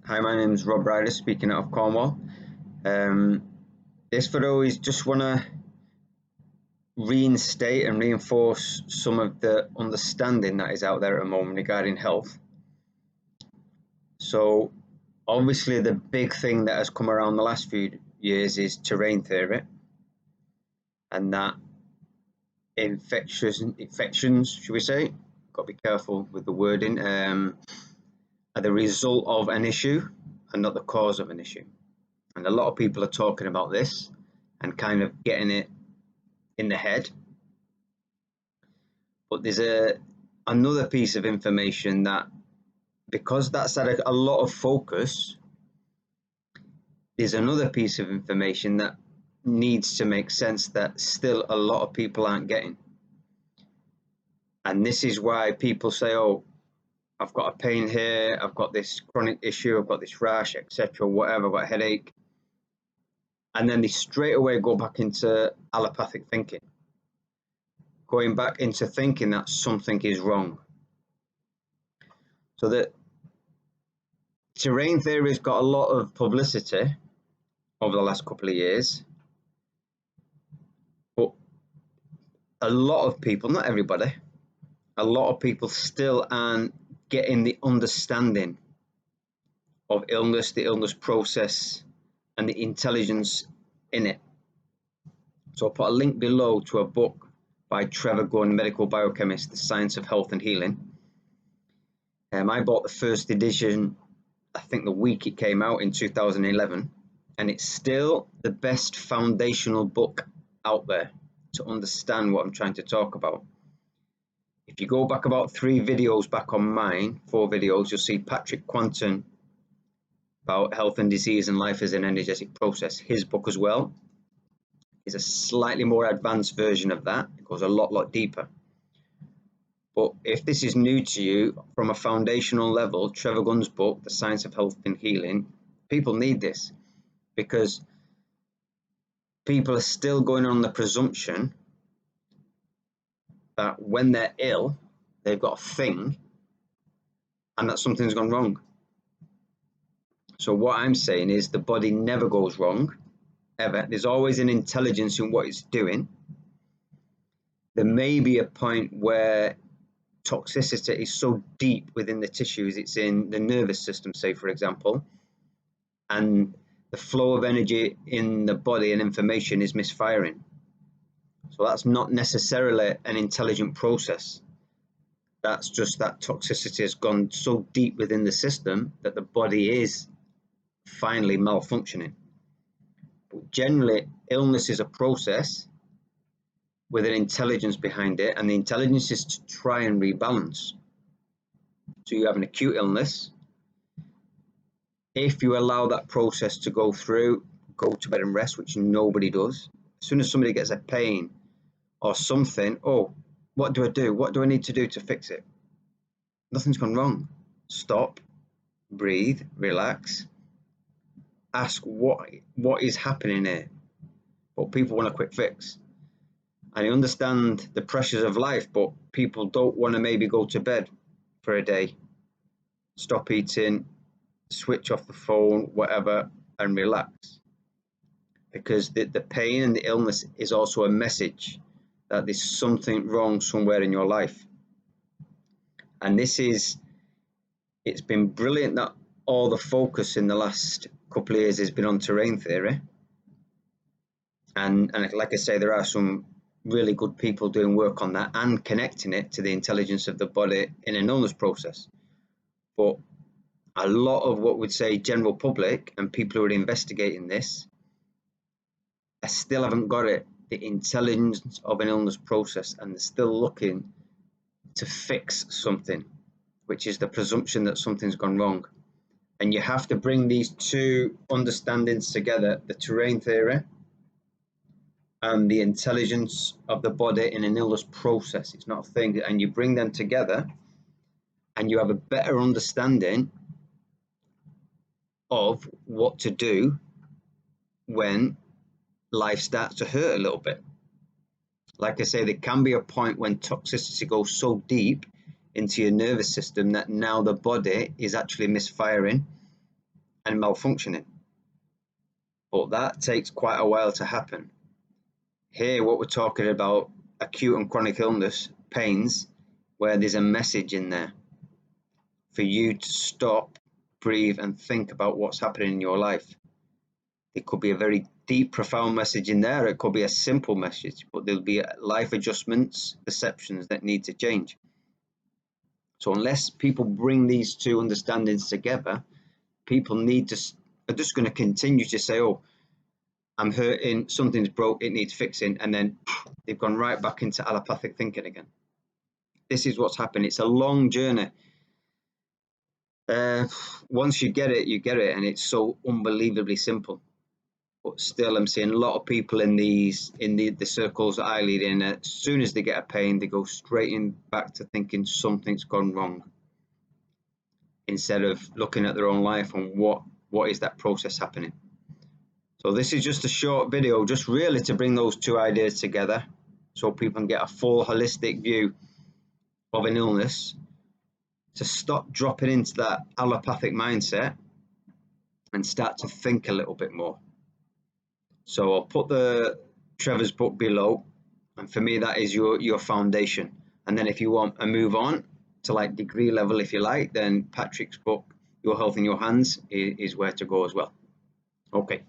Hi, my name is Rob Ryder, speaking out of Cornwall. Um, this video is just want to reinstate and reinforce some of the understanding that is out there at the moment regarding health. So, obviously, the big thing that has come around the last few years is terrain theory, and that infections, should we say? Got to be careful with the wording. Are the result of an issue and not the cause of an issue. And a lot of people are talking about this and kind of getting it in the head. But there's another piece of information that, because that's had a lot of focus, there's another piece of information that needs to make sense that still a lot of people aren't getting. And this is why people say, oh, I've got a pain here, I've got this chronic issue, I've got this rash, etc., whatever, I've got a headache. And then they straight away go back into allopathic thinking, going back into thinking that something is wrong. So that terrain theory has got a lot of publicity over the last couple of years, but a lot of people, not everybody, a lot of people still aren't getting the understanding of illness, the illness process, and the intelligence in it. So I'll put a link below to a book by Trevor Gunn, medical biochemist, The Science of Health and Healing. I bought the first edition, I think the week it came out in 2011, and it's still the best foundational book out there to understand what I'm trying to talk about. If you go back about 3 videos back on mine, 4 videos, you'll see Patrick Quanton about health and disease and life as an energetic process. His book as well is a slightly more advanced version of that. It goes a lot deeper. But if this is new to you, from a foundational level, Trevor Gunn's book, The Science of Health and Healing, people need this, because people are still going on the presumption that when they're ill, they've got a thing and that something's gone wrong. So what I'm saying is the body never goes wrong, ever. There's always an intelligence in what it's doing. There may be a point where toxicity is so deep within the tissues, it's in the nervous system, say, for example, and the flow of energy in the body and information is misfiring. So that's not necessarily an intelligent process. That's just that toxicity has gone so deep within the system that the body is finally malfunctioning. But generally, illness is a process with an intelligence behind it, and the intelligence is to try and rebalance. So you have an acute illness. If you allow that process to go through, go to bed and rest, which nobody does. As soon as somebody gets a pain or something, oh, what do I do? What do I need to do to fix it? Nothing's gone wrong. Stop, breathe, relax, ask what is happening here. But people want a quick fix. And I understand the pressures of life, but people don't want to maybe go to bed for a day, stop eating, switch off the phone, whatever, and relax. Because the pain and the illness is also a message that there's something wrong somewhere in your life. And it's been brilliant that all the focus in the last couple of years has been on terrain theory. And like I say, there are some really good people doing work on that and connecting it to the intelligence of the body in an illness process. But a lot of what we'd say general public and people who are investigating this, I still haven't got it, the intelligence of an illness process, and they're still looking to fix something, which is the presumption that something's gone wrong. And you have to bring these two understandings together, the terrain theory and the intelligence of the body in an illness process. It's not a thing, and you bring them together and you have a better understanding of what to do when life starts to hurt a little bit. Like I say, there can be a point when toxicity goes so deep into your nervous system that now the body is actually misfiring and malfunctioning. But that takes quite a while to happen. Here, what we're talking about, acute and chronic illness, pains, where there's a message in there for you to stop, breathe, and think about what's happening in your life. It could be a very deep, profound message in there. It could be a simple message, but there'll be life adjustments, perceptions that need to change. So unless people bring these two understandings together, people are just going to continue to say, oh, I'm hurting, something's broke, it needs fixing, and then they've gone right back into allopathic thinking again. This is what's happened. It's a long journey. Once you get it, and it's so unbelievably simple. But still, I'm seeing a lot of people in the circles that I lead in. As soon as they get a pain, they go straight in back to thinking something's gone wrong, instead of looking at their own life and what is that process happening. So this is just a short video, just really to bring those two ideas together, so people can get a full holistic view of an illness, to stop dropping into that allopathic mindset and start to think a little bit more. So I'll put Trevor's book below, and for me that is your foundation. And then if you want to move on to like degree level, if you like, then Patrick's book, Your Health in Your Hands, is where to go as well. Okay.